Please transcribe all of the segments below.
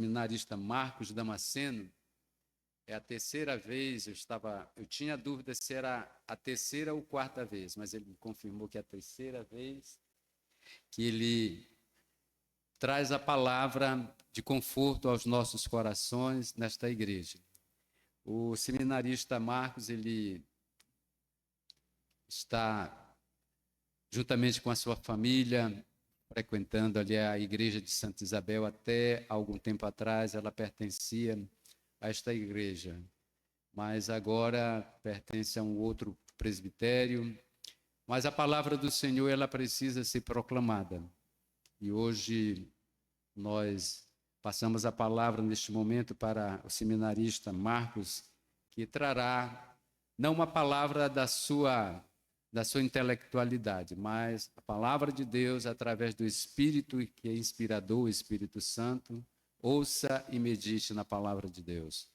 seminarista Marcos Damasceno. É a terceira vez, eu tinha dúvida se era a terceira ou quarta vez, mas ele me confirmou que é a terceira vez que ele traz a palavra de conforto aos nossos corações nesta igreja. O seminarista Marcos, ele está, juntamente com a sua família, frequentando ali a igreja de Santa Isabel. Até algum tempo atrás ela pertencia a esta igreja, mas agora pertence a um outro presbitério. Mas a palavra do Senhor, ela precisa ser proclamada. E hoje nós passamos a palavra neste momento para o seminarista Marcos, que trará não uma palavra da sua intelectualidade, mas a palavra de Deus através do Espírito que é inspirador, o Espírito Santo. Ouça e medite na palavra de Deus.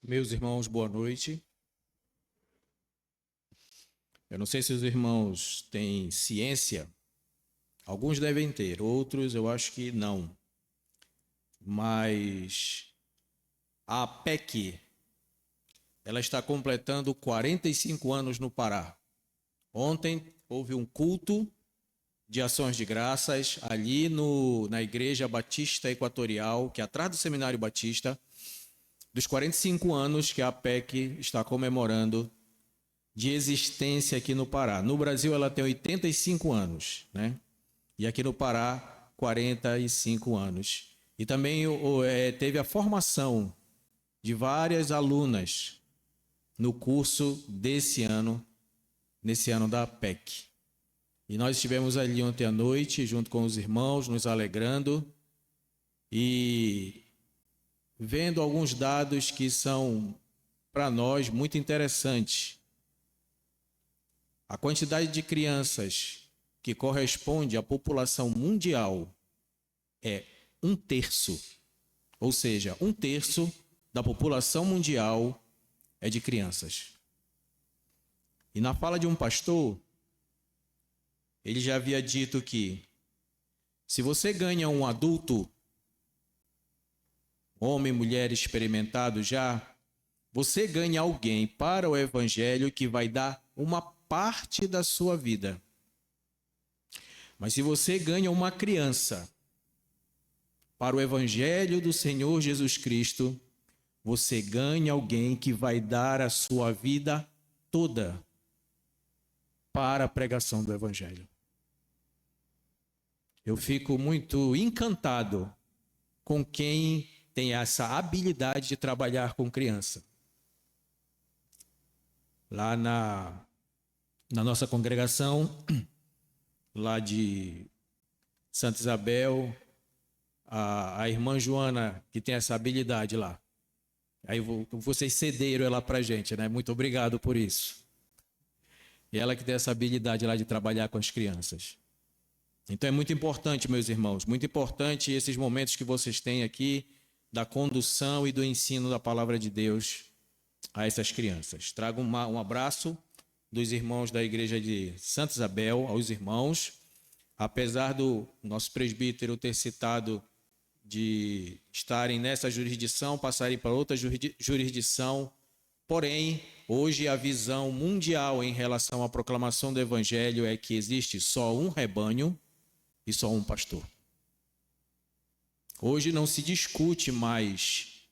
Meus irmãos, boa noite. Eu não sei se os irmãos têm ciência, alguns devem ter, outros eu acho que não. Mas a APEC, ela está completando 45 anos no Pará. Ontem houve um culto de ações de graças ali na Igreja Batista Equatorial, que é atrás do Seminário Batista, dos 45 anos que a APEC está comemorando de existência aqui no Pará. No Brasil ela tem 85 anos, né? E aqui no Pará, 45 anos. E também teve a formação de várias alunas no curso desse ano, nesse ano da APEC. E nós estivemos ali ontem à noite, junto com os irmãos, nos alegrando e vendo alguns dados que são, para nós, muito interessantes. A quantidade de crianças que corresponde à população mundial é 1/3. Ou seja, 1/3 da população mundial é de crianças. E na fala de um pastor, ele já havia dito que se você ganha um adulto, homem, mulher experimentado já, você ganha alguém para o evangelho que vai dar uma parte da sua vida. Mas se você ganha uma criança para o evangelho do Senhor Jesus Cristo, você ganha alguém que vai dar a sua vida toda para a pregação do evangelho. Eu fico muito encantado com quem tem essa habilidade de trabalhar com criança. Lá na nossa congregação, lá de Santa Isabel, a irmã Joana, que tem essa habilidade lá. Aí vocês cederam ela para a gente, né? Muito obrigado por isso. E ela que tem essa habilidade lá de trabalhar com as crianças. Então é muito importante, meus irmãos, muito importante esses momentos que vocês têm aqui da condução e do ensino da palavra de Deus a essas crianças. Trago um abraço dos irmãos da igreja de Santa Isabel aos irmãos. Apesar do nosso presbítero ter citado de estarem nessa jurisdição, passarem para outra jurisdição, porém, hoje a visão mundial em relação à proclamação do evangelho é que existe só um rebanho e só um pastor. Hoje não se discute mais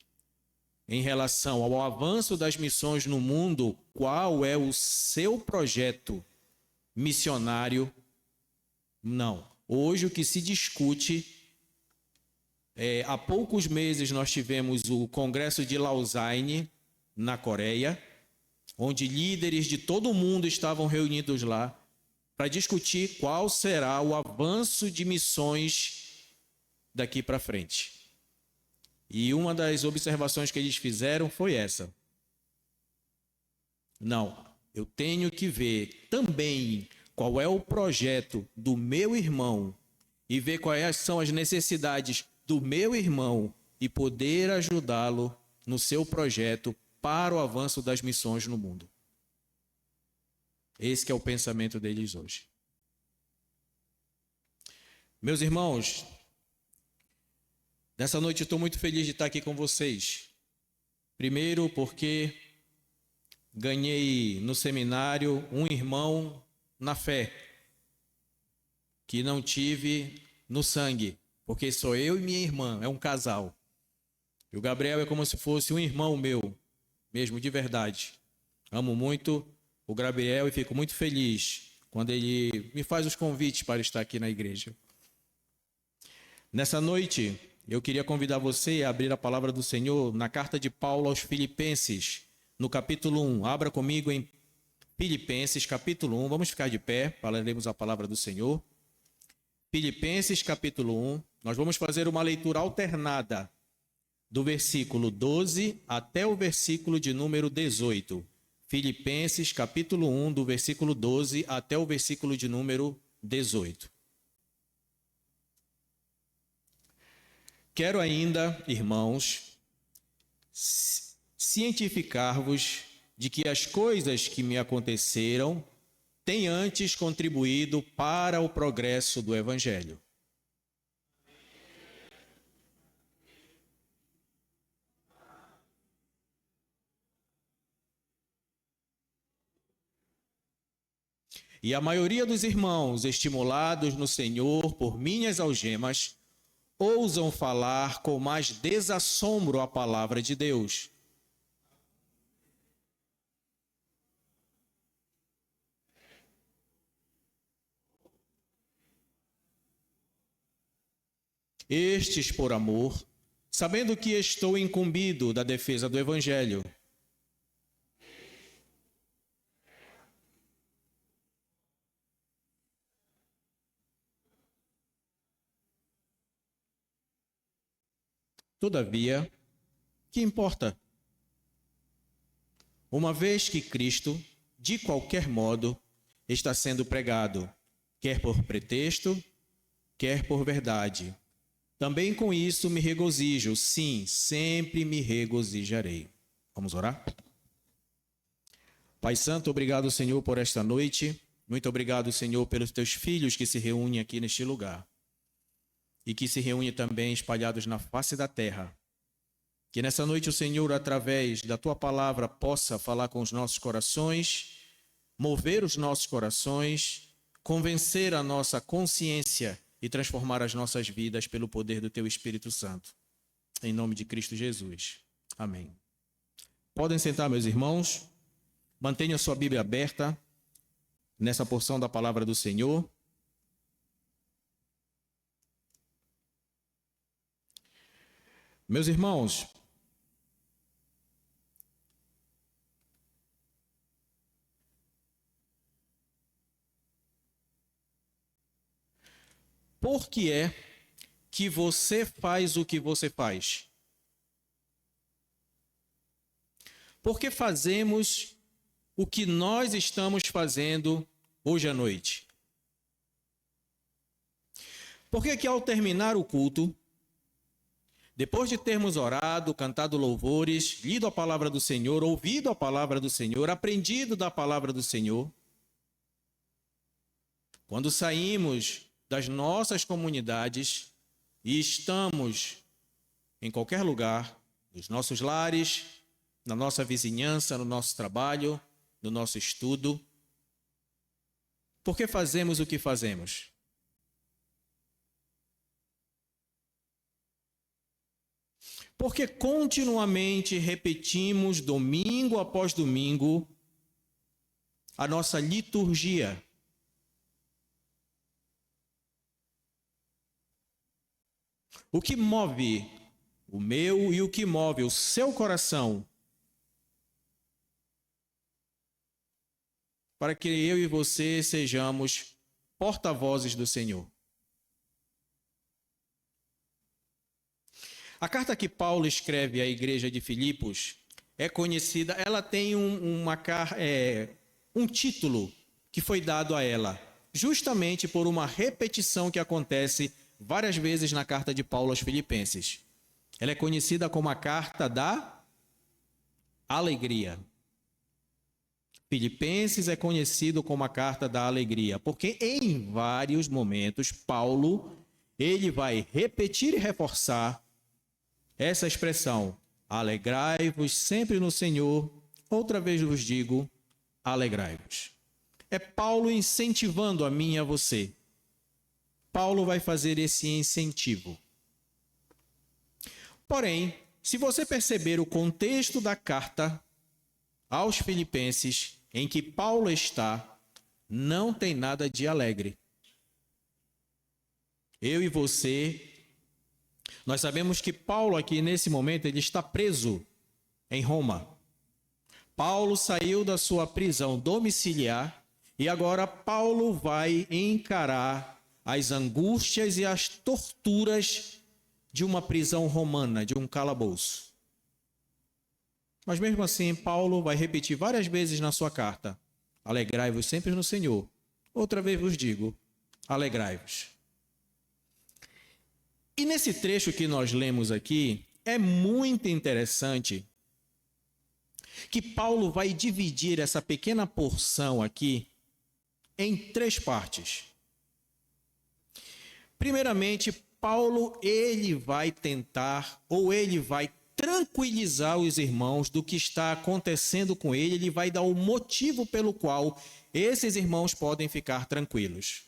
em relação ao avanço das missões no mundo, qual é o seu projeto missionário? Não. Hoje o que se discute há poucos meses nós tivemos o Congresso de Lausanne, na Coreia, onde líderes de todo o mundo estavam reunidos lá para discutir qual será o avanço de missões daqui para frente. E uma das observações que eles fizeram foi essa. Não, eu tenho que ver também qual é o projeto do meu irmão e ver quais são as necessidades do meu irmão e poder ajudá-lo no seu projeto para o avanço das missões no mundo. Esse que é o pensamento deles hoje. Meus irmãos, nessa noite eu estou muito feliz de estar aqui com vocês. Primeiro porque ganhei no seminário um irmão na fé, que não tive no sangue, porque sou eu e minha irmã, é um casal. E o Gabriel é como se fosse um irmão meu, mesmo de verdade. Amo muito o Gabriel e fico muito feliz quando ele me faz os convites para estar aqui na igreja. Nessa noite, eu queria convidar você a abrir a palavra do Senhor na carta de Paulo aos Filipenses, no capítulo 1. Abra comigo em Filipenses, capítulo 1. Vamos ficar de pé para lermos a palavra do Senhor. Filipenses, capítulo 1. Nós vamos fazer uma leitura alternada do versículo 12 até o versículo de número 18. Filipenses, capítulo 1, do versículo 12 até o versículo de número 18. Quero ainda, irmãos, cientificar-vos de que as coisas que me aconteceram têm antes contribuído para o progresso do Evangelho. E a maioria dos irmãos, estimulados no Senhor por minhas algemas, ousam falar com mais desassombro a palavra de Deus. Estes, por amor, sabendo que estou incumbido da defesa do Evangelho. Todavia, que importa? Uma vez que Cristo, de qualquer modo, está sendo pregado, quer por pretexto, quer por verdade. Também com isso me regozijo, sim, sempre me regozijarei. Vamos orar? Pai Santo, obrigado, Senhor, por esta noite. Muito obrigado, Senhor, pelos teus filhos que se reúnem aqui neste lugar. E que se reúnem também espalhados na face da terra. Que nessa noite o Senhor, através da tua palavra, possa falar com os nossos corações, mover os nossos corações, convencer a nossa consciência e transformar as nossas vidas pelo poder do teu Espírito Santo. Em nome de Cristo Jesus. Amém. Podem sentar, meus irmãos. Mantenha sua Bíblia aberta nessa porção da palavra do Senhor. Meus irmãos, por que é que você faz o que você faz? Por que fazemos o que nós estamos fazendo hoje à noite? Por que que ao terminar o culto, depois de termos orado, cantado louvores, lido a palavra do Senhor, ouvido a palavra do Senhor, aprendido da palavra do Senhor, quando saímos das nossas comunidades e estamos em qualquer lugar, nos nossos lares, na nossa vizinhança, no nosso trabalho, no nosso estudo, por que fazemos o que fazemos? Porque continuamente repetimos, domingo após domingo, a nossa liturgia. O que move o meu e o que move o seu coração para que eu e você sejamos porta-vozes do Senhor. A carta que Paulo escreve à igreja de Filipos é conhecida, ela tem um título que foi dado a ela, justamente por uma repetição que acontece várias vezes na carta de Paulo aos Filipenses. Ela é conhecida como a carta da alegria. Filipenses é conhecido como a carta da alegria, porque em vários momentos Paulo, ele vai repetir e reforçar essa expressão: alegrai-vos sempre no Senhor, outra vez vos digo, alegrai-vos. É Paulo incentivando a mim e a você. Paulo vai fazer esse incentivo. Porém, se você perceber o contexto da carta aos Filipenses, em que Paulo está, não tem nada de alegre. Eu e você, nós sabemos que Paulo aqui nesse momento, ele está preso em Roma. Paulo saiu da sua prisão domiciliar e agora Paulo vai encarar as angústias e as torturas de uma prisão romana, de um calabouço. Mas mesmo assim, Paulo vai repetir várias vezes na sua carta: alegrai-vos sempre no Senhor. Outra vez vos digo, alegrai-vos. E nesse trecho que nós lemos aqui, é muito interessante que Paulo vai dividir essa pequena porção aqui em 3 partes. Primeiramente, Paulo, ele vai tentar, ou ele vai tranquilizar os irmãos do que está acontecendo com ele, ele vai dar o motivo pelo qual esses irmãos podem ficar tranquilos.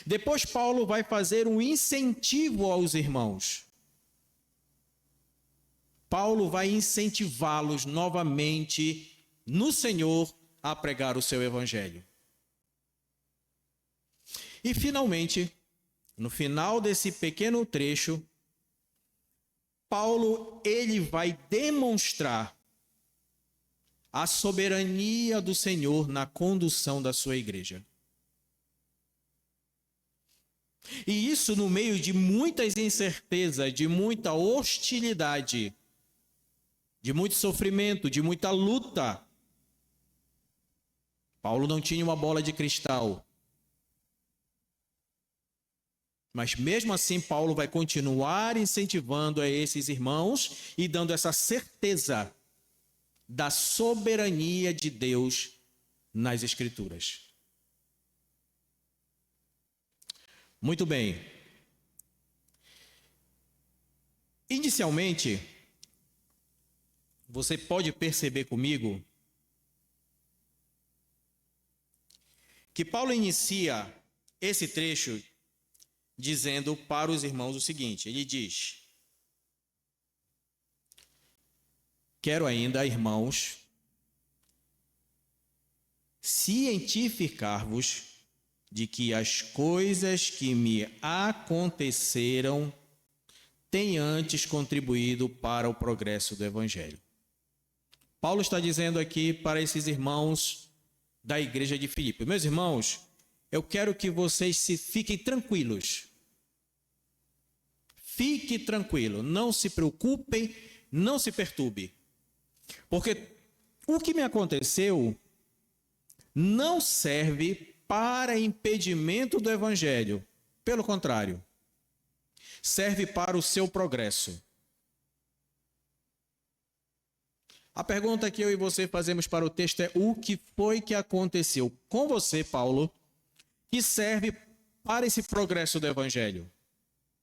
Depois, Paulo vai fazer um incentivo aos irmãos. Paulo vai incentivá-los novamente no Senhor a pregar o seu evangelho. E, finalmente, no final desse pequeno trecho, Paulo, ele vai demonstrar a soberania do Senhor na condução da sua igreja. E isso no meio de muitas incertezas, de muita hostilidade, de muito sofrimento, de muita luta. Paulo não tinha uma bola de cristal. Mas mesmo assim, Paulo vai continuar incentivando a esses irmãos e dando essa certeza da soberania de Deus nas Escrituras. Muito bem. Inicialmente, você pode perceber comigo que Paulo inicia esse trecho dizendo para os irmãos o seguinte, ele diz: quero ainda, irmãos, cientificar-vos de que as coisas que me aconteceram têm antes contribuído para o progresso do Evangelho. Paulo está dizendo aqui para esses irmãos da igreja de Filipe: meus irmãos, eu quero que vocês fiquem tranquilos. Fique tranquilo, não se preocupem, não se perturbe. Porque o que me aconteceu não serve para impedimento do Evangelho. Pelo contrário, serve para o seu progresso. A pergunta que eu e você fazemos para o texto é: o que foi que aconteceu com você, Paulo, que serve para esse progresso do Evangelho?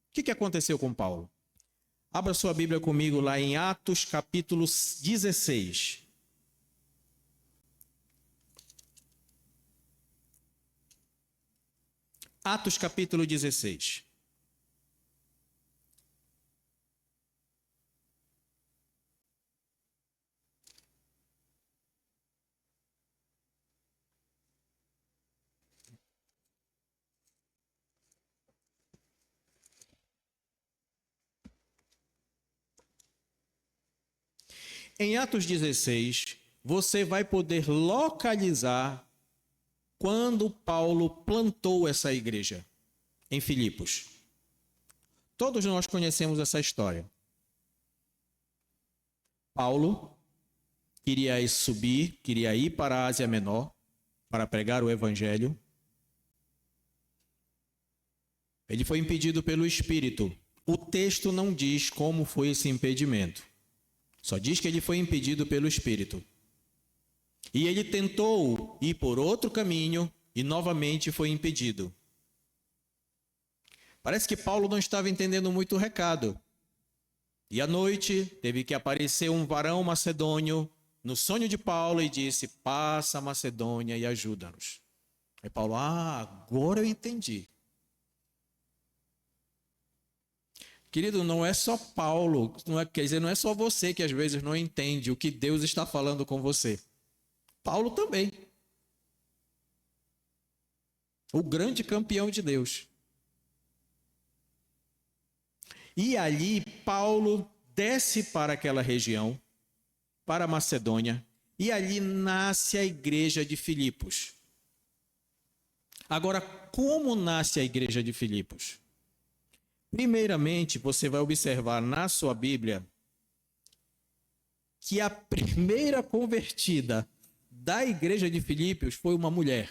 O que aconteceu com Paulo? Abra sua Bíblia comigo lá em Atos capítulo 16. Atos capítulo 16. Em Atos 16, você vai poder localizar quando Paulo plantou essa igreja em Filipos. Todos nós conhecemos essa história. Paulo, queria subir, queria ir para a Ásia Menor para pregar o evangelho. Ele foi impedido pelo Espírito. O texto não diz como foi esse impedimento. Só diz que ele foi impedido pelo Espírito. E ele tentou ir por outro caminho e novamente foi impedido. Parece que Paulo não estava entendendo muito o recado. E à noite teve que aparecer um varão macedônio no sonho de Paulo e disse: passa a Macedônia e ajuda-nos. Aí Paulo: agora eu entendi. Querido, não é só Paulo, quer dizer, não é só você que às vezes não entende o que Deus está falando com você. Paulo também. O grande campeão de Deus. E ali Paulo desce para aquela região, para a Macedônia, e ali nasce a igreja de Filipos. Agora, como nasce a igreja de Filipos? Primeiramente, você vai observar na sua Bíblia que a primeira convertida da igreja de Filipos foi uma mulher.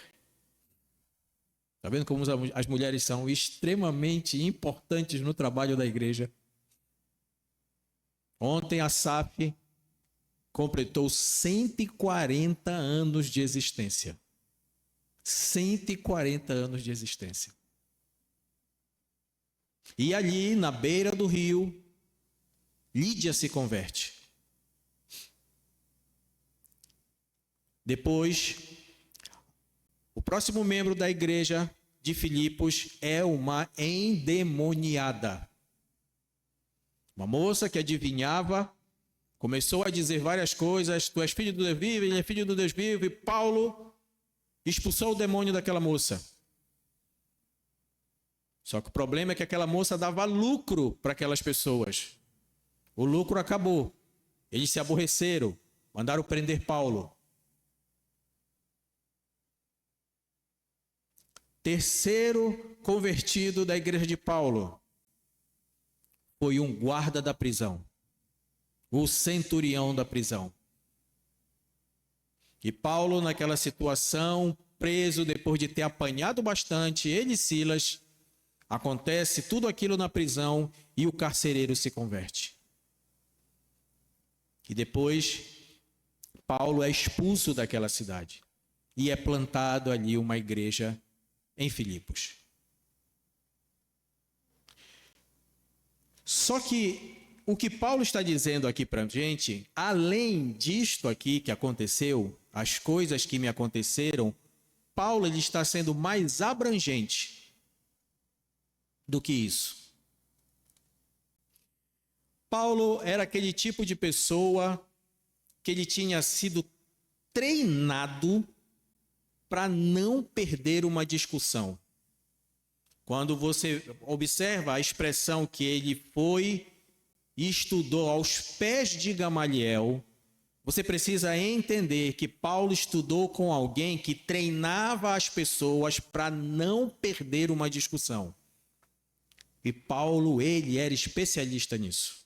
Está vendo como as mulheres são extremamente importantes no trabalho da igreja? Ontem a SAF completou 140 anos de existência. 140 anos de existência. E ali, na beira do rio, Lídia se converte. Depois, o próximo membro da igreja de Filipos é uma endemoniada. Uma moça que adivinhava, começou a dizer várias coisas: tu és filho do Deus vivo, ele é filho do Deus vivo, e Paulo expulsou o demônio daquela moça. Só que o problema é que aquela moça dava lucro para aquelas pessoas. O lucro acabou. Eles se aborreceram, mandaram prender Paulo. Terceiro convertido da igreja de Paulo foi um guarda da prisão, o centurião da prisão. E Paulo, naquela situação, preso depois de ter apanhado bastante, ele e Silas, acontece tudo aquilo na prisão e o carcereiro se converte. E depois, Paulo é expulso daquela cidade e é plantado ali uma igreja em Filipos. Só que o que Paulo está dizendo aqui para a gente, além disto aqui que aconteceu, as coisas que me aconteceram, Paulo ele está sendo mais abrangente do que isso. Paulo era aquele tipo de pessoa que ele tinha sido treinado para não perder uma discussão. Quando você observa a expressão que ele foi e estudou aos pés de Gamaliel, você precisa entender que Paulo estudou com alguém que treinava as pessoas para não perder uma discussão. E Paulo, ele era especialista nisso.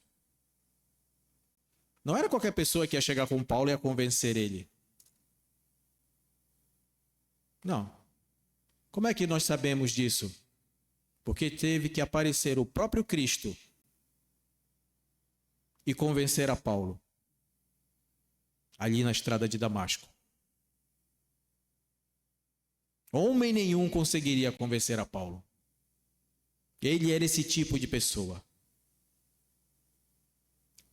Não era qualquer pessoa que ia chegar com Paulo e ia convencer ele. Não. Como é que nós sabemos disso? Porque teve que aparecer o próprio Cristo e convencer a Paulo ali na estrada de Damasco. Homem nenhum conseguiria convencer a Paulo. Ele era esse tipo de pessoa.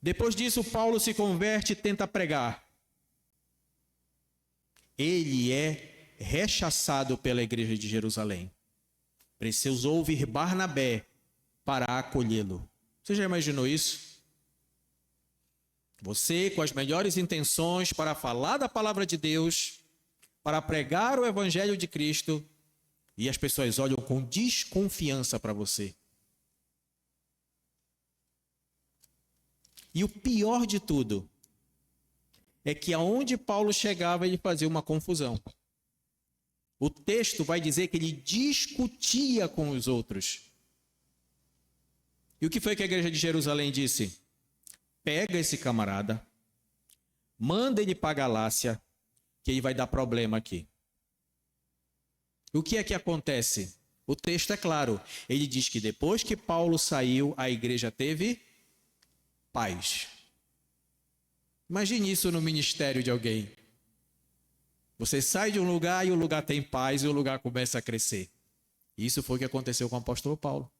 Depois disso, Paulo se converte e tenta pregar. Ele é rechaçado pela igreja de Jerusalém. Precisou ouvir Barnabé para acolhê-lo. Você já imaginou isso? Você, com as melhores intenções para falar da palavra de Deus, para pregar o evangelho de Cristo, e as pessoas olham com desconfiança para você. E o pior de tudo é que aonde Paulo chegava, ele fazia uma confusão. O texto vai dizer que ele discutia com os outros. E o que foi que a igreja de Jerusalém disse? Pega esse camarada, manda ele para a Galácia, que ele vai dar problema aqui. O que é que acontece? O texto é claro. Ele diz que depois que Paulo saiu, a igreja teve paz. Imagine isso no ministério de alguém. Você sai de um lugar e o lugar tem paz e o lugar começa a crescer. Isso foi o que aconteceu com o apóstolo Paulo.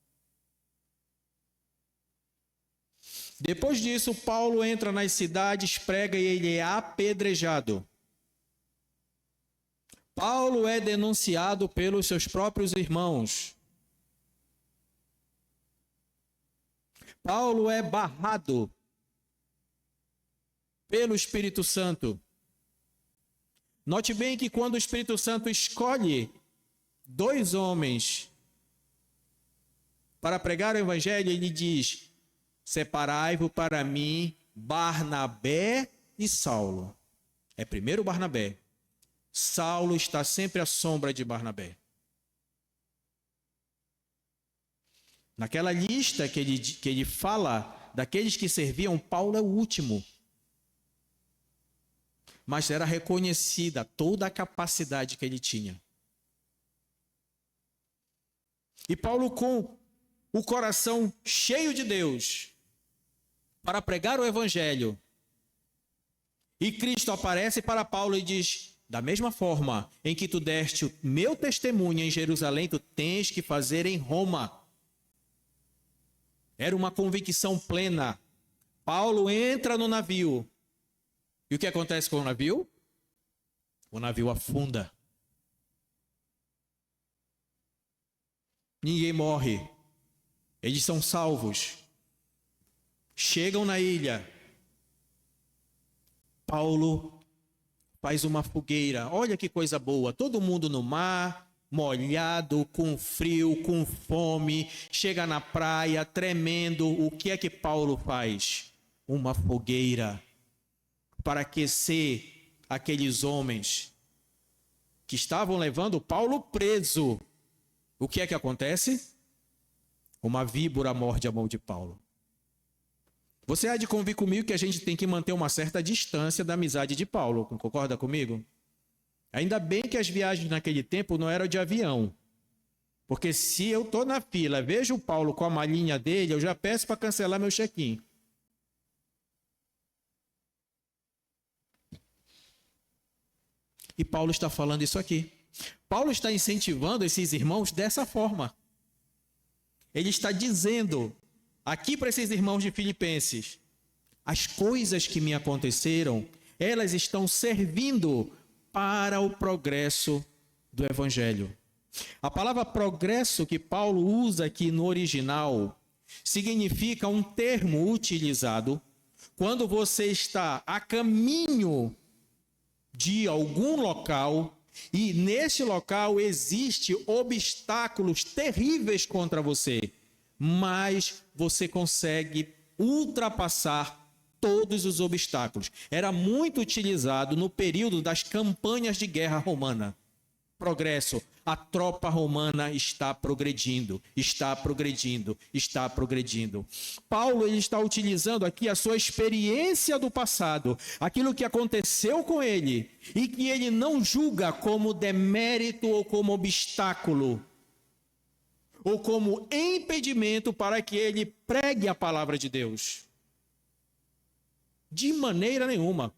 Depois disso, Paulo entra nas cidades, prega e ele é apedrejado. Paulo é denunciado pelos seus próprios irmãos. Paulo é barrado pelo Espírito Santo. Note bem que quando o Espírito Santo escolhe 2 homens para pregar o evangelho, ele diz: separai-vos para mim Barnabé e Saulo. É primeiro Barnabé. Saulo está sempre à sombra de Barnabé. Naquela lista que ele fala daqueles que serviam, Paulo é o último. Mas era reconhecida toda a capacidade que ele tinha. E Paulo, com o coração cheio de Deus, para pregar o evangelho, e Cristo aparece para Paulo e diz: da mesma forma em que tu deste o meu testemunho em Jerusalém, tu tens que fazer em Roma. Era uma convicção plena. Paulo entra no navio. E o que acontece com o navio? O navio afunda. Ninguém morre. Eles são salvos. Chegam na ilha. Paulo faz uma fogueira. Olha que coisa boa. Todo mundo no mar, molhado, com frio, com fome. Chega na praia, tremendo. O que é que Paulo faz? Uma fogueira para aquecer aqueles homens que estavam levando Paulo preso. O que é que acontece? Uma víbora morde a mão de Paulo. Você há de convir comigo que a gente tem que manter uma certa distância da amizade de Paulo. Concorda comigo? Ainda bem que as viagens naquele tempo não eram de avião. Porque se eu estou na fila, vejo o Paulo com a malinha dele, eu já peço para cancelar meu check-in. E Paulo está falando isso aqui. Paulo está incentivando esses irmãos dessa forma. Ele está dizendo aqui para esses irmãos de Filipenses: as coisas que me aconteceram, elas estão servindo para o progresso do evangelho. A palavra progresso que Paulo usa aqui no original significa um termo utilizado quando você está a caminho de algum local e nesse local existe obstáculos terríveis contra você, mas você consegue ultrapassar todos os obstáculos. Era muito utilizado no período das campanhas de guerra romana. Progresso. A tropa romana está progredindo, está progredindo, está progredindo. Paulo ele está utilizando aqui a sua experiência do passado, aquilo que aconteceu com ele, e que ele não julga como demérito ou como obstáculo, ou como impedimento para que ele pregue a palavra de Deus. De maneira nenhuma.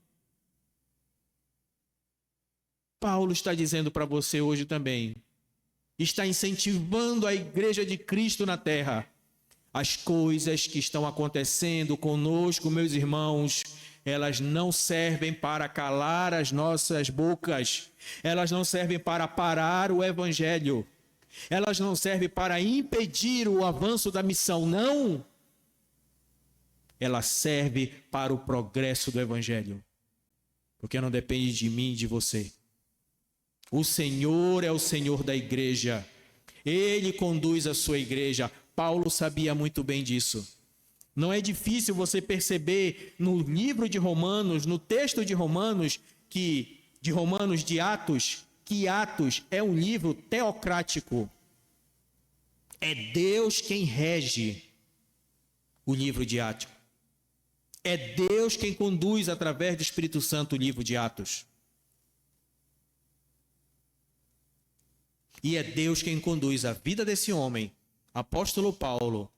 Paulo está dizendo para você hoje também, está incentivando a igreja de Cristo na terra. As coisas que estão acontecendo conosco, meus irmãos, elas não servem para calar as nossas bocas, elas não servem para parar o evangelho, elas não servem para impedir o avanço da missão, não. Ela serve para o progresso do evangelho, porque não depende de mim e de você. O Senhor é o Senhor da igreja. Ele conduz a sua igreja. Paulo sabia muito bem disso. Não é difícil você perceber no livro de Romanos, no texto de Romanos, de Atos, que Atos é um livro teocrático. É Deus quem rege o livro de Atos. É Deus quem conduz através do Espírito Santo o livro de Atos. E é Deus quem conduz a vida desse homem, apóstolo Paulo,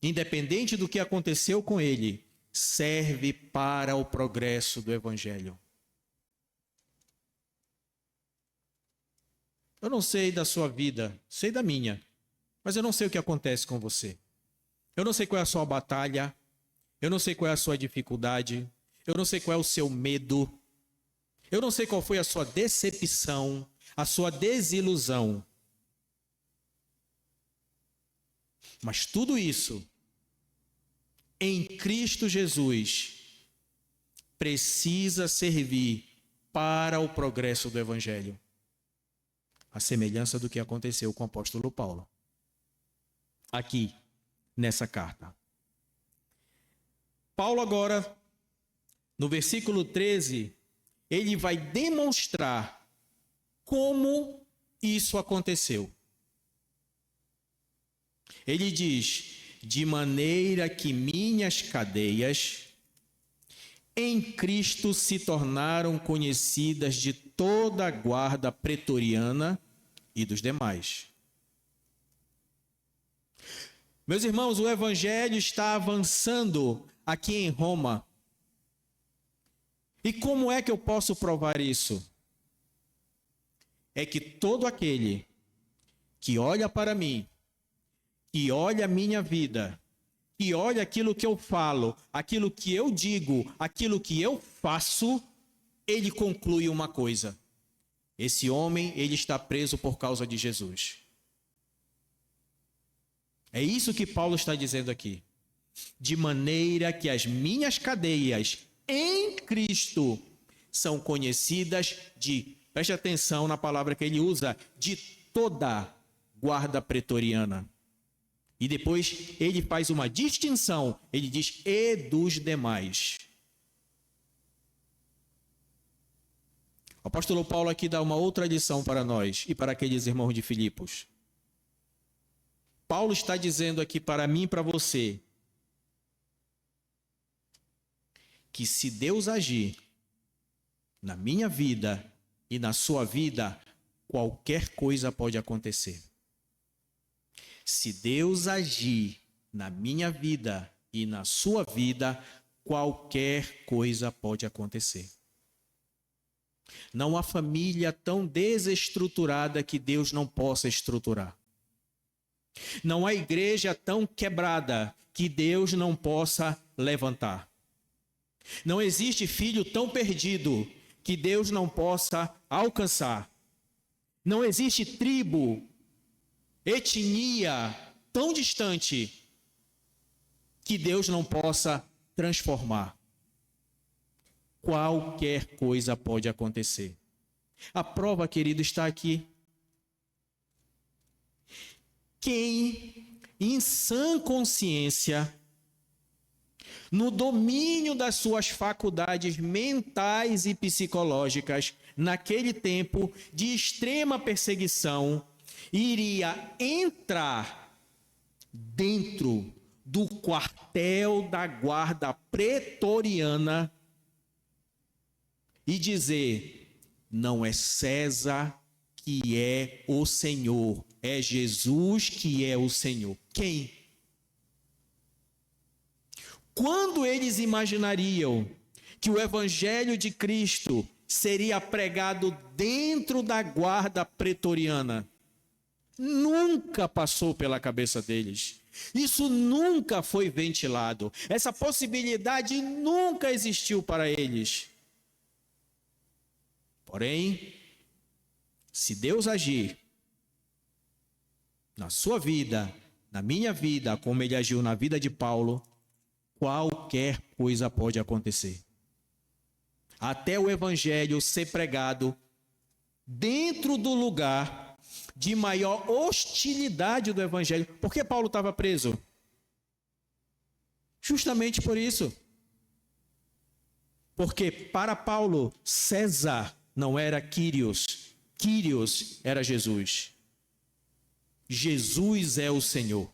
independente do que aconteceu com ele, serve para o progresso do Evangelho. Eu não sei da sua vida, sei da minha, mas eu não sei o que acontece com você. Eu não sei qual é a sua batalha, eu não sei qual é a sua dificuldade, eu não sei qual é o seu medo, eu não sei qual foi a sua decepção, a sua desilusão. Mas tudo isso, em Cristo Jesus, precisa servir para o progresso do Evangelho. A semelhança do que aconteceu com o apóstolo Paulo. Aqui, nessa carta. Paulo agora, no versículo 13, ele vai demonstrar como isso aconteceu. Ele diz: de maneira que minhas cadeias em Cristo se tornaram conhecidas de toda a guarda pretoriana e dos demais. Meus irmãos, o Evangelho está avançando aqui em Roma. E como é que eu posso provar isso? É que todo aquele que olha para mim, que olha a minha vida, que olha aquilo que eu falo, aquilo que eu digo, aquilo que eu faço, ele conclui uma coisa: esse homem, ele está preso por causa de Jesus. É isso que Paulo está dizendo aqui. De maneira que as minhas cadeias em Cristo são conhecidas preste atenção na palavra que ele usa, de toda guarda pretoriana. E depois ele faz uma distinção, ele diz: e dos demais. O apóstolo Paulo aqui dá uma outra lição para nós e para aqueles irmãos de Filipos. Paulo está dizendo aqui para mim e para você que se Deus agir na minha vida e na sua vida, qualquer coisa pode acontecer. Se Deus agir na minha vida e na sua vida, qualquer coisa pode acontecer. Não há família tão desestruturada que Deus não possa estruturar. Não há igreja tão quebrada que Deus não possa levantar. Não existe filho tão perdido que Deus não possa alcançar. Não existe tribo, etnia tão distante que Deus não possa transformar. Qualquer coisa pode acontecer. A prova, querido, está aqui. Quem, em sã consciência, no domínio das suas faculdades mentais e psicológicas, naquele tempo de extrema perseguição, iria entrar dentro do quartel da guarda pretoriana e dizer: não é César que é o Senhor, é Jesus que é o Senhor. Quem? Quando eles imaginariam que o Evangelho de Cristo seria pregado dentro da guarda pretoriana? Nunca passou pela cabeça deles. Isso nunca foi ventilado. Essa possibilidade nunca existiu para eles. Porém, se Deus agir na sua vida, na minha vida, como ele agiu na vida de Paulo, qualquer coisa pode acontecer. Até o Evangelho ser pregado dentro do lugar de maior hostilidade do Evangelho. Por que Paulo estava preso? Justamente por isso. Porque para Paulo, César não era Quírios. Quírios era Jesus. Jesus é o Senhor.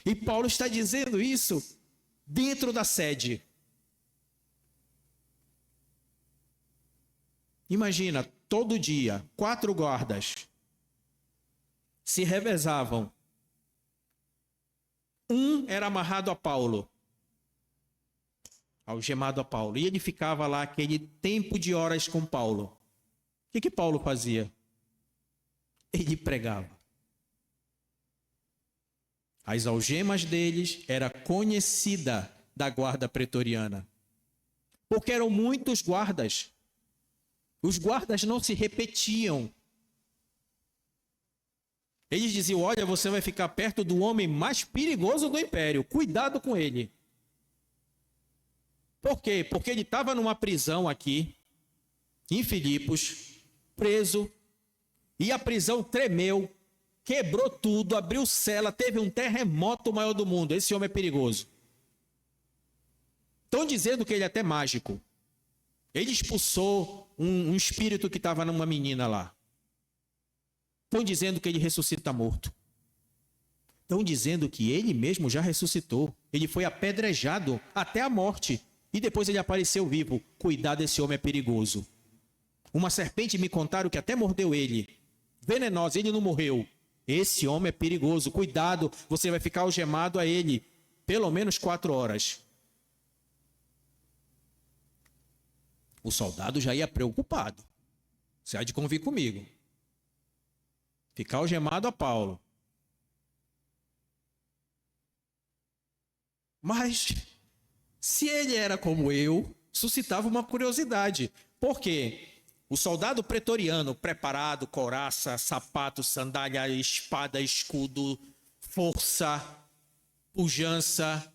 E Paulo está dizendo isso dentro da sede. Imagina, todo dia, 4 guardas se revezavam. Um era amarrado a Paulo, algemado a Paulo, e ele ficava lá aquele tempo de horas com Paulo. O que Paulo fazia? Ele pregava. As algemas deles era conhecida da guarda pretoriana, porque eram muitos guardas. Os guardas não se repetiam. Eles diziam: olha, você vai ficar perto do homem mais perigoso do império, cuidado com ele. Por quê? Porque ele estava numa prisão aqui, em Filipos, preso, e a prisão tremeu, quebrou tudo, abriu cela, teve um terremoto maior do mundo. Esse homem é perigoso. Estão dizendo que ele é até mágico. Ele expulsou um espírito que estava numa menina lá. Estão dizendo que ele ressuscita morto. Estão dizendo que ele mesmo já ressuscitou. Ele foi apedrejado até a morte. E depois ele apareceu vivo. Cuidado, esse homem é perigoso. Uma serpente me contaram que até mordeu ele. Venenosa, ele não morreu. Esse homem é perigoso. Cuidado, você vai ficar algemado a ele. Pelo menos 4 horas. O soldado já ia preocupado. Você há de convir comigo. Ficar algemado a Paulo. Mas, se ele era como eu, suscitava uma curiosidade. Por quê? O soldado pretoriano, preparado, couraça, sapato, sandália, espada, escudo, força, pujança,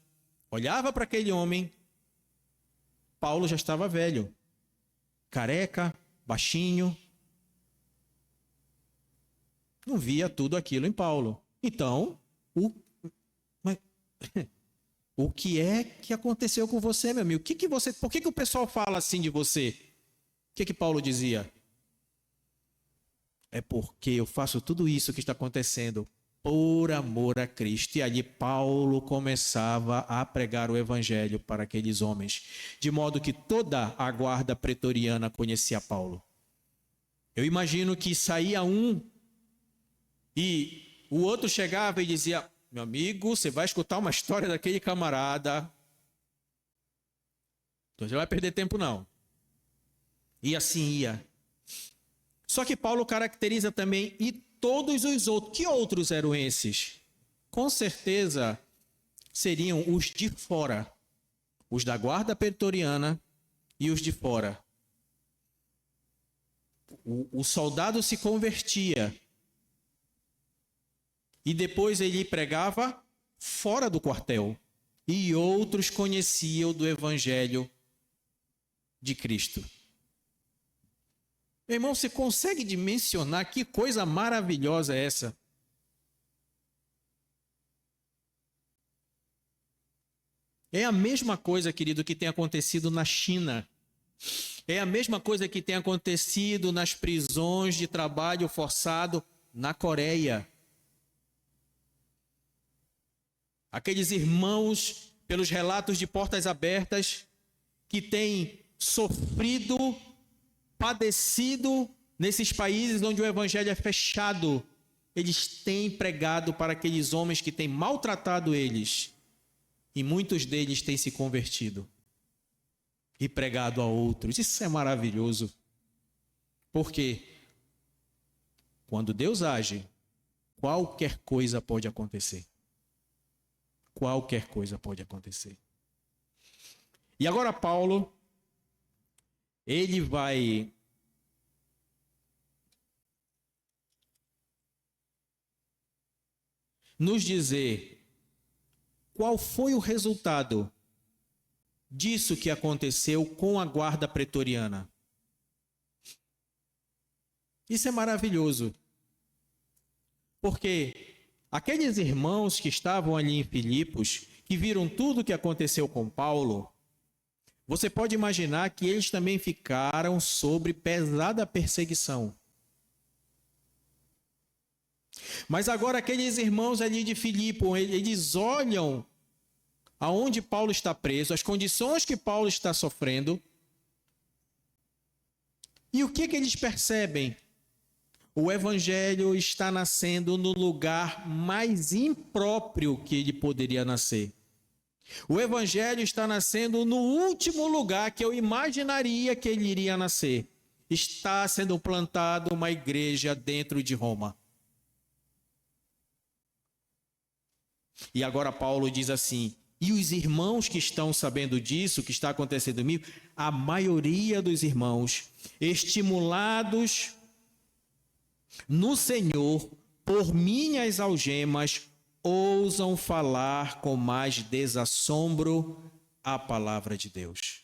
olhava para aquele homem. Paulo já estava velho. Careca, baixinho. Não via tudo aquilo em Paulo. Então, o que é que aconteceu com você, meu amigo? Por que o pessoal fala assim de você? O que Paulo dizia? É porque eu faço tudo isso que está acontecendo por amor a Cristo. E ali Paulo começava a pregar o evangelho para aqueles homens, de modo que toda a guarda pretoriana conhecia Paulo. Eu imagino que saía um e o outro chegava e dizia: meu amigo, você vai escutar uma história daquele camarada. Então você não vai perder tempo não. E assim ia. Só que Paulo caracteriza também e todos os outros. Que outros eram esses? Com certeza seriam os de fora. Os da guarda pretoriana e os de fora. O soldado se convertia. E depois ele pregava fora do quartel. E outros conheciam do evangelho de Cristo. Meu irmão, você consegue dimensionar que coisa maravilhosa é essa? É a mesma coisa, querido, que tem acontecido na China. É a mesma coisa que tem acontecido nas prisões de trabalho forçado na Coreia. Aqueles irmãos, pelos relatos de portas abertas, que têm sofrido, padecido nesses países onde o evangelho é fechado. Eles têm pregado para aqueles homens que têm maltratado eles. E muitos deles têm se convertido e pregado a outros. Isso é maravilhoso. Porque quando Deus age, qualquer coisa pode acontecer. Qualquer coisa pode acontecer. E agora Paulo, ele vai nos dizer qual foi o resultado disso que aconteceu com a guarda pretoriana. Isso é maravilhoso. Porque aqueles irmãos que estavam ali em Filipos, que viram tudo o que aconteceu com Paulo, você pode imaginar que eles também ficaram sob pesada perseguição. Mas agora aqueles irmãos ali de Filipe, eles olham aonde Paulo está preso, as condições que Paulo está sofrendo. E o que eles percebem? O evangelho está nascendo no lugar mais impróprio que ele poderia nascer. O evangelho está nascendo no último lugar que eu imaginaria que ele iria nascer. Está sendo plantada uma igreja dentro de Roma. E agora Paulo diz assim: e os irmãos que estão sabendo disso, que está acontecendo comigo, a maioria dos irmãos, estimulados no Senhor por minhas algemas, ousam falar com mais desassombro a palavra de Deus.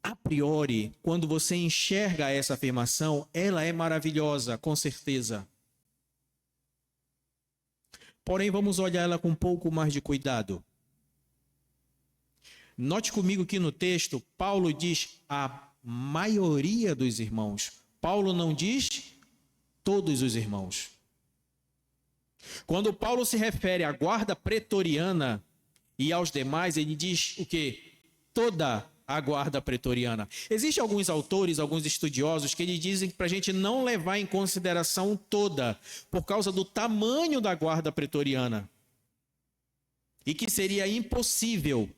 A priori, quando você enxerga essa afirmação, ela é maravilhosa, com certeza. Porém, vamos olhar ela com um pouco mais de cuidado. Note comigo que no texto, Paulo diz a maioria dos irmãos. Paulo não diz todos os irmãos. Quando Paulo se refere à guarda pretoriana e aos demais, ele diz o quê? Toda a guarda pretoriana. Existem alguns autores, alguns estudiosos, que eles dizem que para a gente não levar em consideração toda, por causa do tamanho da guarda pretoriana. E que seria impossível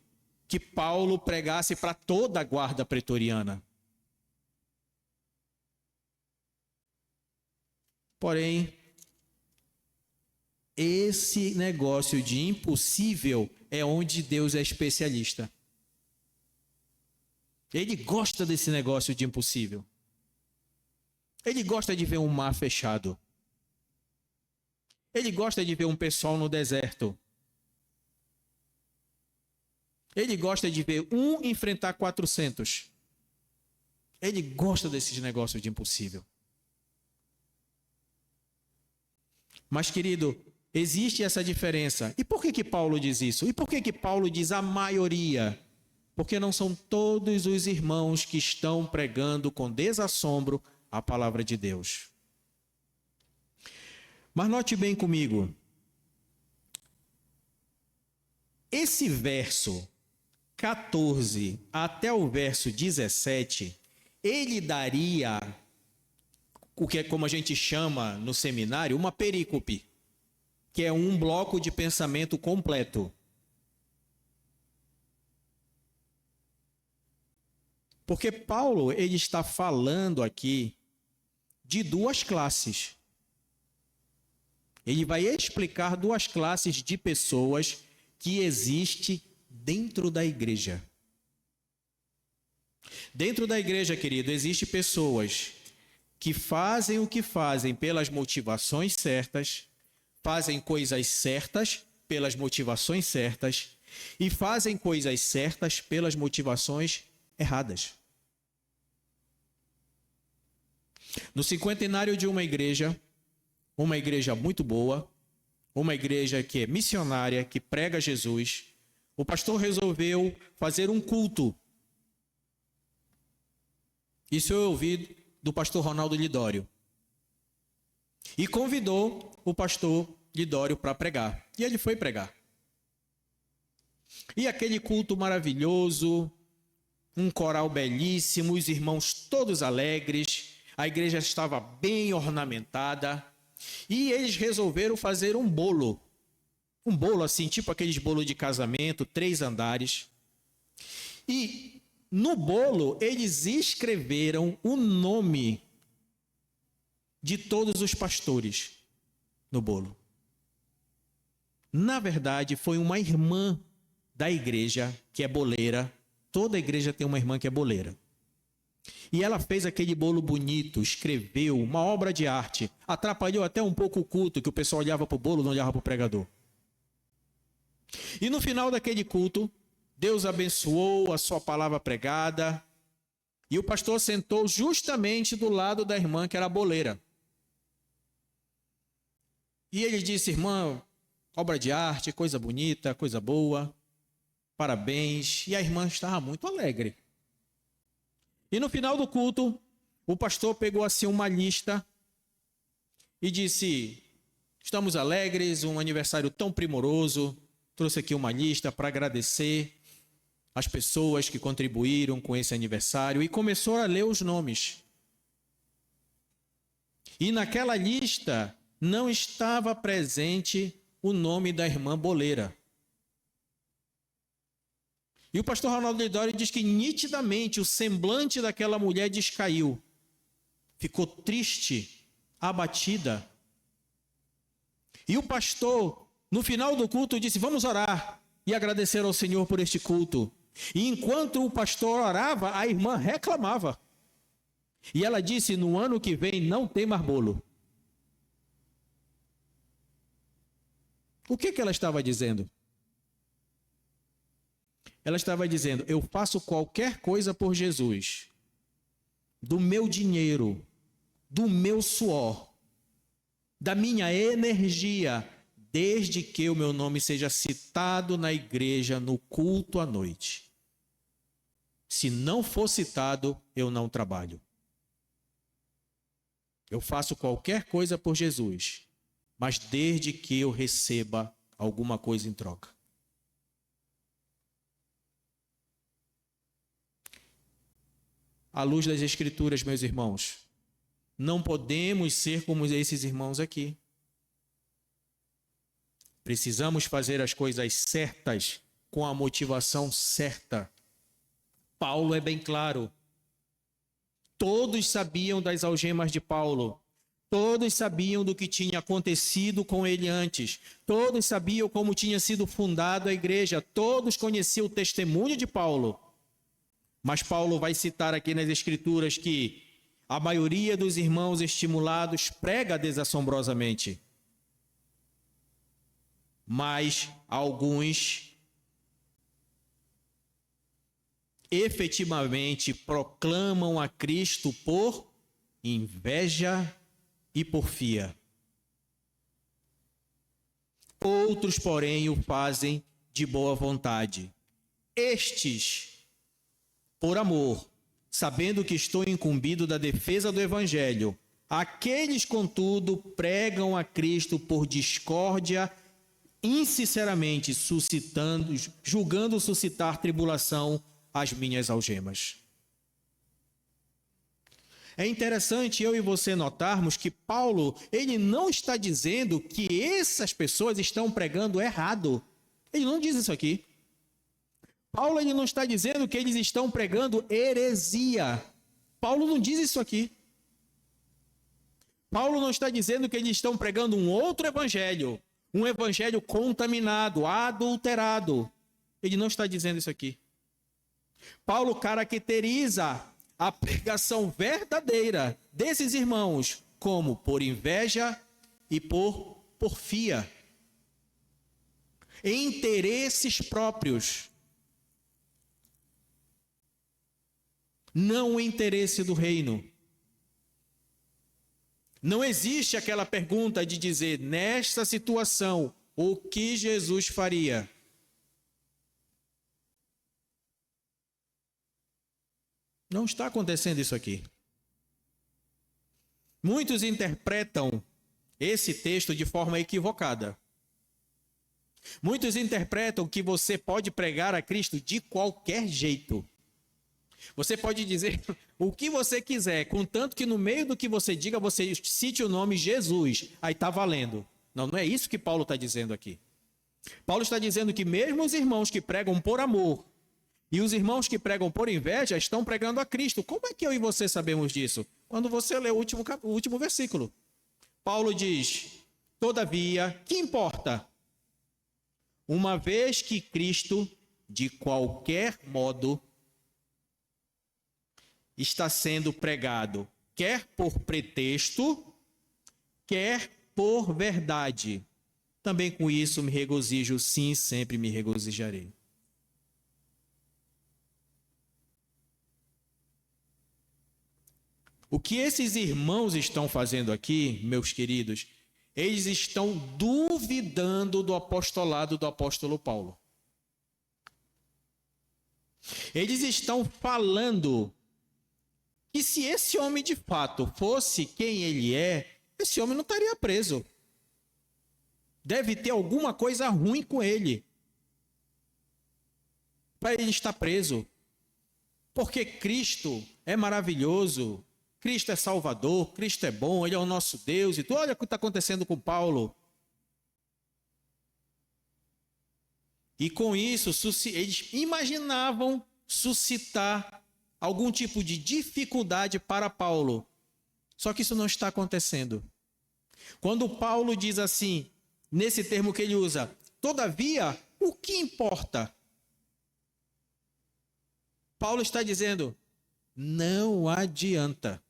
que Paulo pregasse para toda a guarda pretoriana. Porém, esse negócio de impossível é onde Deus é especialista. Ele gosta desse negócio de impossível. Ele gosta de ver um mar fechado. Ele gosta de ver um pessoal no deserto. Ele gosta de ver um enfrentar 400. Ele gosta desses negócios de impossível. Mas, querido, existe essa diferença. E por que Paulo diz isso? E por que Paulo diz a maioria? Porque não são todos os irmãos que estão pregando com desassombro a palavra de Deus. Mas note bem comigo. Esse verso 14 até o verso 17, ele daria o que é como a gente chama no seminário, uma perícope, que é um bloco de pensamento completo. Porque Paulo, ele está falando aqui de duas classes. Ele vai explicar duas classes de pessoas que existem dentro da igreja. Dentro da igreja, querido, existem pessoas que fazem o que fazem pelas motivações certas, fazem coisas certas pelas motivações certas e fazem coisas certas pelas motivações erradas. No cinquentenário de uma igreja muito boa, uma igreja que é missionária, que prega Jesus, o pastor resolveu fazer um culto. Isso eu ouvi do pastor Ronaldo Lidório. E convidou o pastor Lidório para pregar. E ele foi pregar. E aquele culto maravilhoso, um coral belíssimo, os irmãos todos alegres, a igreja estava bem ornamentada, e eles resolveram fazer um bolo. Um bolo assim, tipo aqueles bolos de casamento, 3 andares. E no bolo, eles escreveram o nome de todos os pastores no bolo. Na verdade, foi uma irmã da igreja que é boleira. Toda igreja tem uma irmã que é boleira. E ela fez aquele bolo bonito, escreveu uma obra de arte. Atrapalhou até um pouco o culto, que o pessoal olhava para o bolo, não olhava para o pregador. E no final daquele culto, Deus abençoou a sua palavra pregada. E o pastor sentou justamente do lado da irmã que era boleira. E ele disse: irmã, obra de arte, coisa bonita, coisa boa, parabéns. E a irmã estava muito alegre. E no final do culto, o pastor pegou assim uma lista e disse: estamos alegres, um aniversário tão primoroso, trouxe aqui uma lista para agradecer as pessoas que contribuíram com esse aniversário e começou a ler os nomes. E naquela lista não estava presente o nome da irmã boleira. E o pastor Ronaldo Lidório diz que nitidamente o semblante daquela mulher descaiu. Ficou triste, abatida. E o pastor, no final do culto, disse: vamos orar e agradecer ao Senhor por este culto. E enquanto o pastor orava, a irmã reclamava. E ela disse: no ano que vem não tem mais bolo. O que ela estava dizendo? Ela estava dizendo: eu faço qualquer coisa por Jesus, do meu dinheiro, do meu suor, da minha energia, desde que o meu nome seja citado na igreja no culto à noite. Se não for citado, eu não trabalho. Eu faço qualquer coisa por Jesus, mas desde que eu receba alguma coisa em troca. À luz das Escrituras, meus irmãos, não podemos ser como esses irmãos aqui. Precisamos fazer as coisas certas, com a motivação certa. Paulo é bem claro. Todos sabiam das algemas de Paulo. Todos sabiam do que tinha acontecido com ele antes. Todos sabiam como tinha sido fundada a igreja. Todos conheciam o testemunho de Paulo. Mas Paulo vai citar aqui nas Escrituras que a maioria dos irmãos estimulados prega desassombrosamente. Mas alguns efetivamente proclamam a Cristo por inveja e porfia. Outros, porém, o fazem de boa vontade. Estes, por amor, sabendo que estou incumbido da defesa do Evangelho. Aqueles, contudo, pregam a Cristo por discórdia, insinceramente julgando suscitar tribulação às minhas algemas. É interessante eu e você notarmos que Paulo, ele não está dizendo que essas pessoas estão pregando errado. Ele não diz isso aqui. Paulo, ele não está dizendo que eles estão pregando heresia. Paulo não diz isso aqui. Paulo não está dizendo que eles estão pregando um outro evangelho, um evangelho contaminado, adulterado. Ele não está dizendo isso aqui. Paulo caracteriza a pregação verdadeira desses irmãos como por inveja e por porfia. Interesses próprios. Não o interesse do reino. Não existe aquela pergunta de dizer, nesta situação, o que Jesus faria? Não está acontecendo isso aqui. Muitos interpretam esse texto de forma equivocada. Muitos interpretam que você pode pregar a Cristo de qualquer jeito. Você pode dizer o que você quiser, contanto que no meio do que você diga, você cite o nome Jesus. Aí está valendo. Não, não é isso que Paulo está dizendo aqui. Paulo está dizendo que mesmo os irmãos que pregam por amor e os irmãos que pregam por inveja estão pregando a Cristo. Como é que eu e você sabemos disso? Quando você lê o último versículo. Paulo diz, todavia, que importa? Uma vez que Cristo, de qualquer modo, está sendo pregado, quer por pretexto, quer por verdade. Também com isso me regozijo, sim, sempre me regozijarei. O que esses irmãos estão fazendo aqui, meus queridos, eles estão duvidando do apostolado do apóstolo Paulo. Eles estão falando que se esse homem de fato fosse quem ele é, esse homem não estaria preso. Deve ter alguma coisa ruim com ele. para ele estar preso. Porque Cristo é maravilhoso, Cristo é Salvador, Cristo é bom, Ele é o nosso Deus. E tu olha o que está acontecendo com Paulo. E com isso, eles imaginavam suscitar algum tipo de dificuldade para Paulo. Só que isso não está acontecendo. Quando Paulo diz assim, nesse termo que ele usa, todavia, o que importa? Paulo está dizendo, não adianta.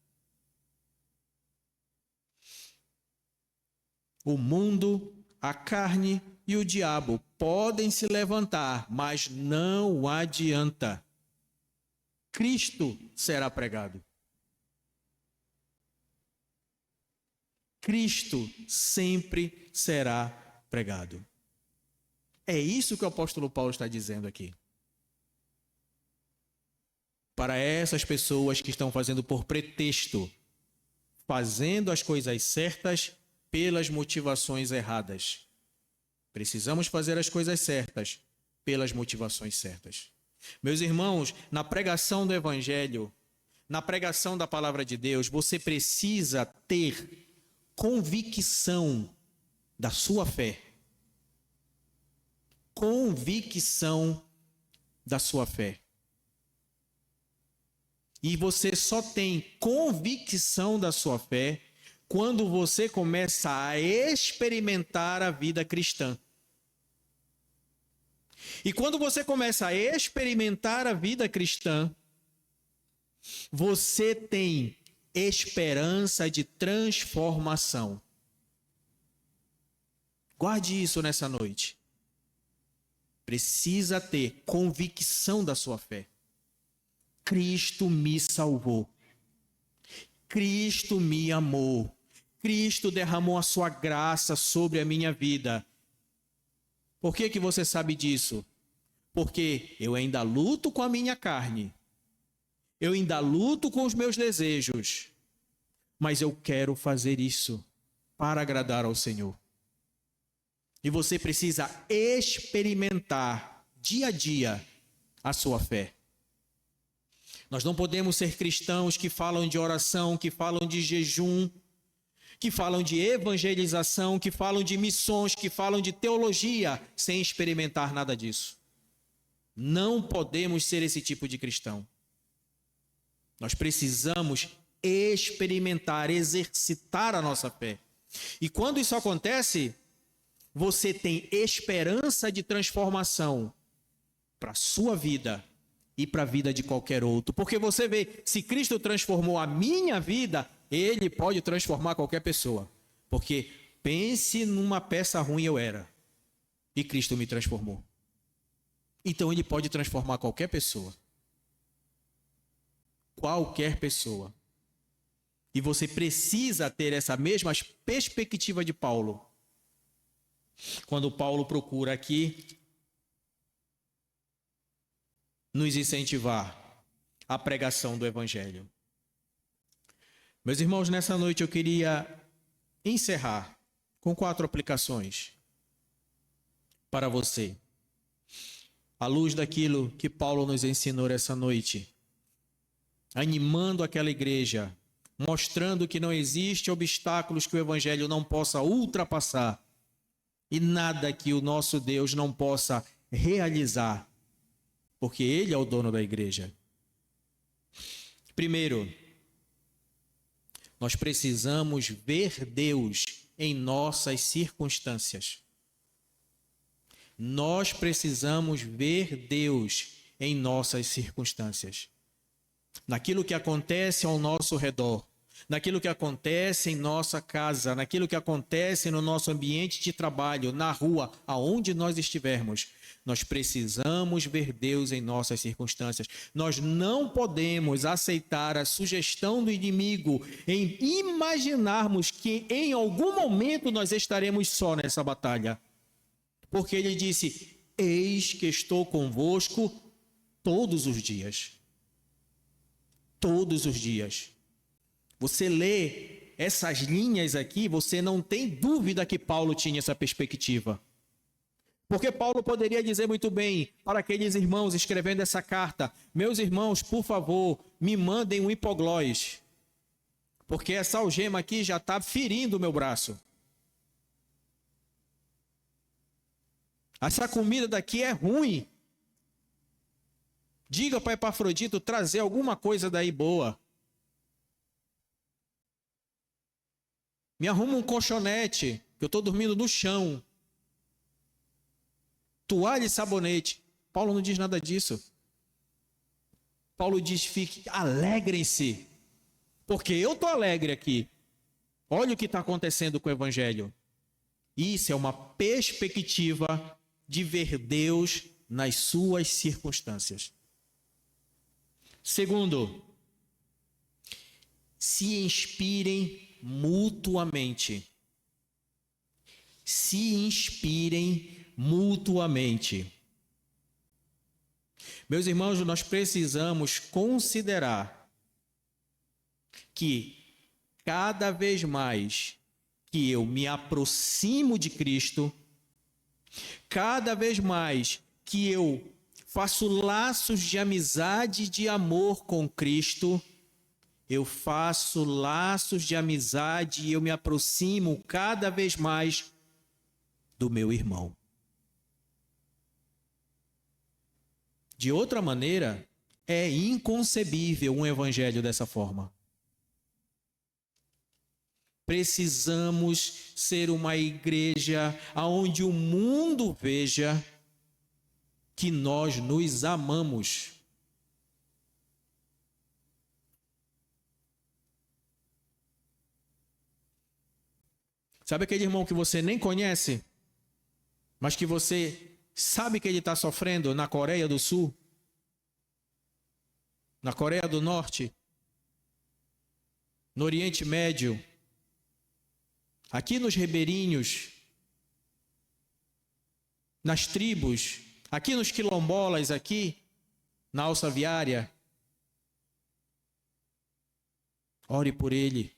O mundo, a carne e o diabo podem se levantar, mas não adianta. Cristo será pregado. Cristo sempre será pregado. É isso que o apóstolo Paulo está dizendo aqui. Para essas pessoas que estão fazendo por pretexto, fazendo as coisas certas pelas motivações erradas. Precisamos fazer as coisas certas pelas motivações certas. Meus irmãos, na pregação do Evangelho, na pregação da palavra de Deus, você precisa ter convicção da sua fé. Convicção da sua fé. E você só tem convicção da sua fé quando você começa a experimentar a vida cristã. E quando você começa a experimentar a vida cristã, você tem esperança de transformação. Guarde isso nessa noite. Precisa ter convicção da sua fé. Cristo me salvou. Cristo me amou. Cristo derramou a sua graça sobre a minha vida. Por que que você sabe disso? Porque eu ainda luto com a minha carne. Eu ainda luto com os meus desejos. Mas eu quero fazer isso para agradar ao Senhor. E você precisa experimentar dia a dia a sua fé. Nós não podemos ser cristãos que falam de oração, que falam de jejum, que falam de evangelização, que falam de missões, que falam de teologia, sem experimentar nada disso. Não podemos ser esse tipo de cristão. Nós precisamos experimentar, exercitar a nossa fé. E quando isso acontece, você tem esperança de transformação para a sua vida e para a vida de qualquer outro. Porque você vê, se Cristo transformou a minha vida, Ele pode transformar qualquer pessoa. Porque pense numa peça ruim eu era, e Cristo me transformou. Então Ele pode transformar qualquer pessoa. Qualquer pessoa. E você precisa ter essa mesma perspectiva de Paulo. Quando Paulo procura aqui nos incentivar à pregação do Evangelho. Meus irmãos, nessa noite eu queria encerrar com 4 aplicações para você. À luz daquilo que Paulo nos ensinou essa noite, animando aquela igreja, mostrando que não existe obstáculos que o Evangelho não possa ultrapassar e nada que o nosso Deus não possa realizar, porque Ele é o dono da igreja. Primeiro, nós precisamos ver Deus em nossas circunstâncias. Nós precisamos ver Deus em nossas circunstâncias. Naquilo que acontece ao nosso redor, naquilo que acontece em nossa casa, naquilo que acontece no nosso ambiente de trabalho, na rua, aonde nós estivermos. Nós precisamos ver Deus em nossas circunstâncias. Nós não podemos aceitar a sugestão do inimigo em imaginarmos que em algum momento nós estaremos só nessa batalha. Porque ele disse, eis que estou convosco todos os dias. Todos os dias. Você lê essas linhas aqui, você não tem dúvida que Paulo tinha essa perspectiva. Porque Paulo poderia dizer muito bem para aqueles irmãos escrevendo essa carta: meus irmãos, por favor, me mandem um hipoglós, porque essa algema aqui já está ferindo o meu braço. Essa comida daqui é ruim. Diga para Epafrodito trazer alguma coisa daí boa. Me arruma um colchonete, que eu estou dormindo no chão. Toalha e sabonete. Paulo não diz nada disso. Paulo diz: alegrem-se, porque eu estou alegre aqui. Olha o que está acontecendo com o Evangelho. Isso é uma perspectiva de ver Deus nas suas circunstâncias. Segundo, se inspirem mutuamente. Se inspirem mutuamente. Meus irmãos, nós precisamos considerar que cada vez mais que eu me aproximo de Cristo, cada vez mais que eu faço laços de amizade e de amor com Cristo, eu faço laços de amizade e eu me aproximo cada vez mais do meu irmão. De outra maneira, é inconcebível um evangelho dessa forma. Precisamos ser uma igreja onde o mundo veja que nós nos amamos. Sabe aquele irmão que você nem conhece, mas que você sabe que ele está sofrendo na Coreia do Sul, na Coreia do Norte, no Oriente Médio, aqui nos ribeirinhos, nas tribos, aqui nos quilombolas, aqui na alça viária. Ore por ele.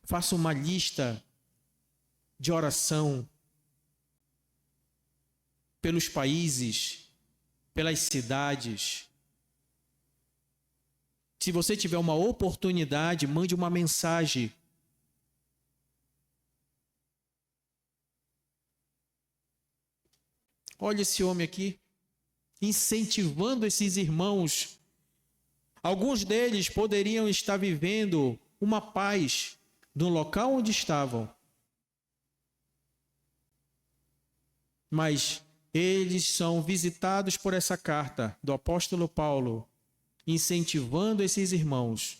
Faça uma lista de oração pelos países, pelas cidades. Se você tiver uma oportunidade, mande uma mensagem. Olha esse homem aqui, incentivando esses irmãos. Alguns deles poderiam estar vivendo uma paz no local onde estavam, mas eles são visitados por essa carta do apóstolo Paulo, incentivando esses irmãos.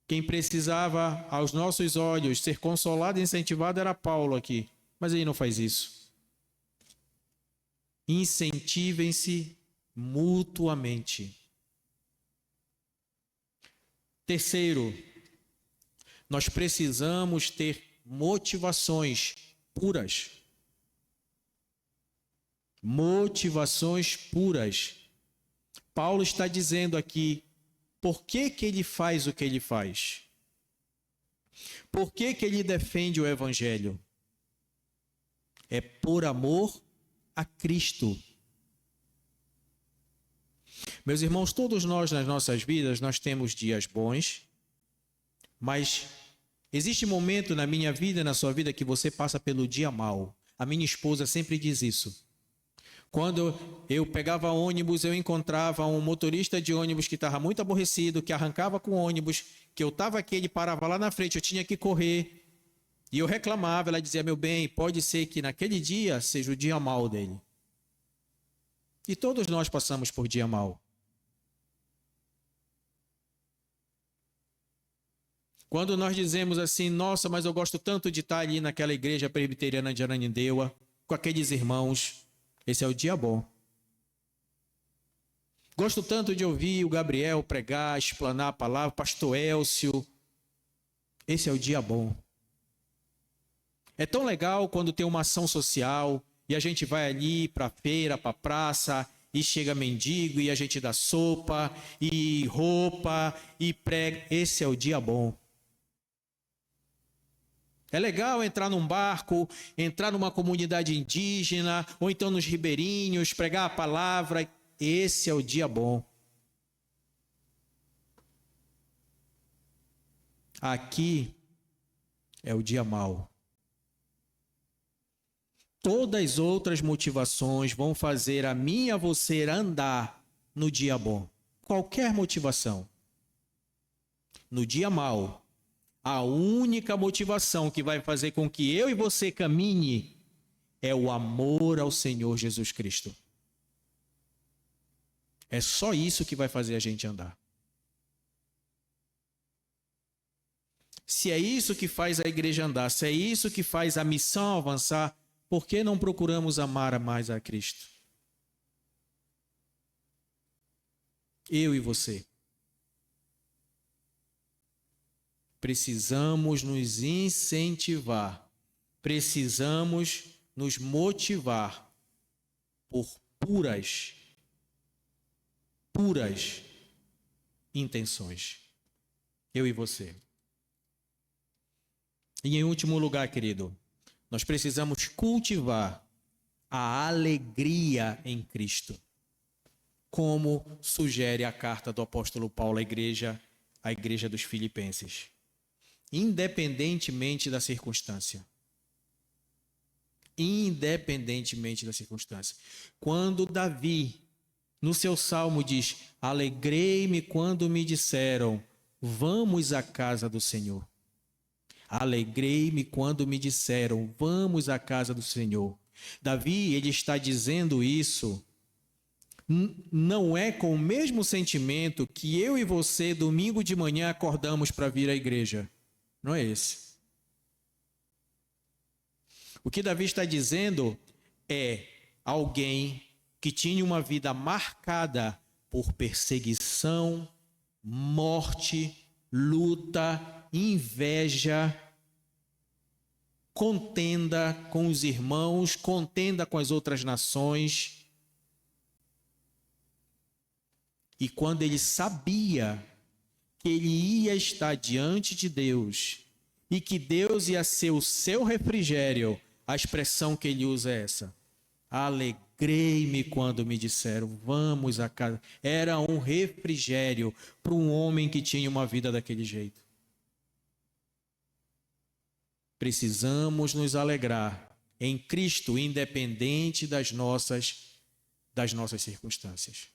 Quem precisava, aos nossos olhos, ser consolado e incentivado era Paulo aqui, mas ele não faz isso. Incentivem-se mutuamente. Terceiro, nós precisamos ter motivações puras. Motivações puras. Paulo está dizendo aqui, por que que ele faz o que ele faz? Por que que ele defende o Evangelho? É por amor a Cristo. Meus irmãos, todos nós nas nossas vidas, nós temos dias bons, mas existe momento na minha vida e na sua vida que você passa pelo dia mau. A minha esposa sempre diz isso. Quando eu pegava ônibus, eu encontrava um motorista de ônibus que estava muito aborrecido, que arrancava com o ônibus, que eu estava aqui, ele parava lá na frente, eu tinha que correr. E eu reclamava, ela dizia, meu bem, pode ser que naquele dia seja o dia mau dele. E todos nós passamos por dia mau. Quando nós dizemos assim, nossa, mas eu gosto tanto de estar ali naquela igreja presbiteriana de Ananindeua, com aqueles irmãos, esse é o dia bom. Gosto tanto de ouvir o Gabriel pregar, explanar a palavra, pastor Elcio, esse é o dia bom. É tão legal quando tem uma ação social e a gente vai ali para a feira, para a praça, e chega mendigo e a gente dá sopa e roupa e prega. Esse é o dia bom. É legal entrar num barco, entrar numa comunidade indígena, ou então nos ribeirinhos, pregar a palavra. Esse é o dia bom. Aqui é o dia mau. Todas as outras motivações vão fazer a mim e a você andar no dia bom. Qualquer motivação. No dia mau, a única motivação que vai fazer com que eu e você caminhe é o amor ao Senhor Jesus Cristo. É só isso que vai fazer a gente andar. Se é isso que faz a igreja andar, se é isso que faz a missão avançar, por que não procuramos amar mais a Cristo? Eu e você. Precisamos nos incentivar, precisamos nos motivar por puras intenções. Eu e você. E em último lugar, querido, nós precisamos cultivar a alegria em Cristo, como sugere a carta do apóstolo Paulo à igreja dos Filipenses. Independentemente da circunstância. Independentemente da circunstância. Quando Davi, no seu salmo, diz: alegrei-me quando me disseram, vamos à casa do Senhor. Alegrei-me quando me disseram, vamos à casa do Senhor. Davi, ele está dizendo isso, não é com o mesmo sentimento que eu e você, domingo de manhã, acordamos para vir à igreja. Não é esse. O que Davi está dizendo é alguém que tinha uma vida marcada por perseguição, morte, luta, inveja, contenda com os irmãos, contenda com as outras nações. E quando ele sabia que ele ia estar diante de Deus e que Deus ia ser o seu refrigério, a expressão que ele usa é essa: alegrei-me quando me disseram, vamos à casa. Era um refrigério para um homem que tinha uma vida daquele jeito. Precisamos nos alegrar em Cristo, independente das nossas circunstâncias.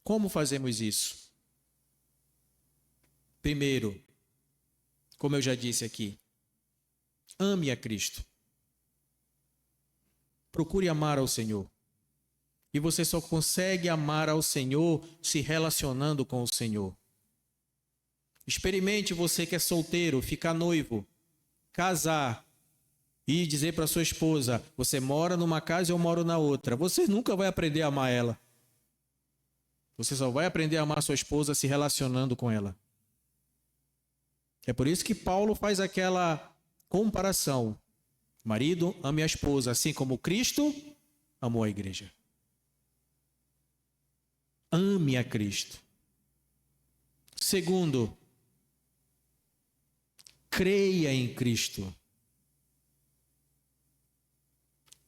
Como fazemos isso? Primeiro, como eu já disse aqui, ame a Cristo. Procure amar ao Senhor. E você só consegue amar ao Senhor se relacionando com o Senhor. Experimente, você que é solteiro, ficar noivo, casar e dizer para sua esposa: você mora numa casa e eu moro na outra. Você nunca vai aprender a amar ela. Você só vai aprender a amar sua esposa se relacionando com ela. É por isso que Paulo faz aquela comparação. Marido, ame a esposa, assim como Cristo amou a igreja. Ame a Cristo. Segundo, creia em Cristo.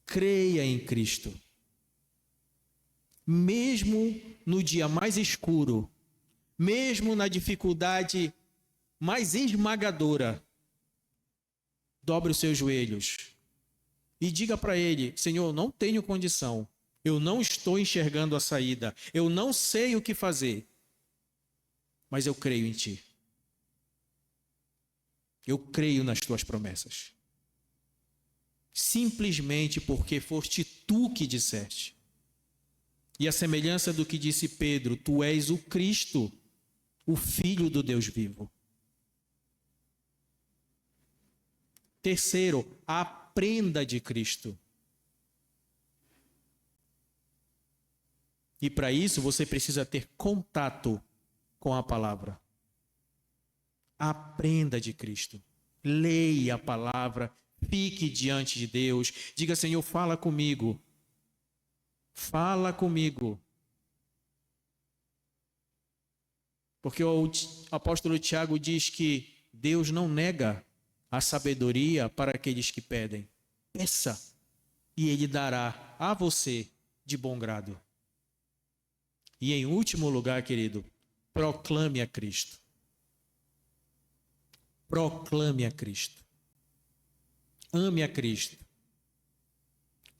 Creia em Cristo. Mesmo no dia mais escuro, mesmo na dificuldade mais esmagadora, dobre os seus joelhos e diga para ele: Senhor, não tenho condição, eu não estou enxergando a saída, eu não sei o que fazer, mas eu creio em Ti. Eu creio nas Tuas promessas. Simplesmente porque foste Tu que disseste. E a semelhança do que disse Pedro, Tu és o Cristo, o Filho do Deus vivo. Terceiro, aprenda de Cristo. E para isso você precisa ter contato com a palavra. Aprenda de Cristo. Leia a palavra, fique diante de Deus. Diga: Senhor, fala comigo. Fala comigo. Porque o apóstolo Tiago diz que Deus não nega a sabedoria para aqueles que pedem. Peça, e ele dará a você de bom grado. E em último lugar, querido, proclame a Cristo. Proclame a Cristo. Ame a Cristo.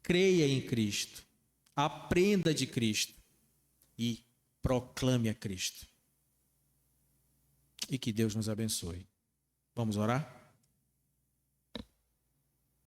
Creia em Cristo. Aprenda de Cristo. E proclame a Cristo. E que Deus nos abençoe. Vamos orar?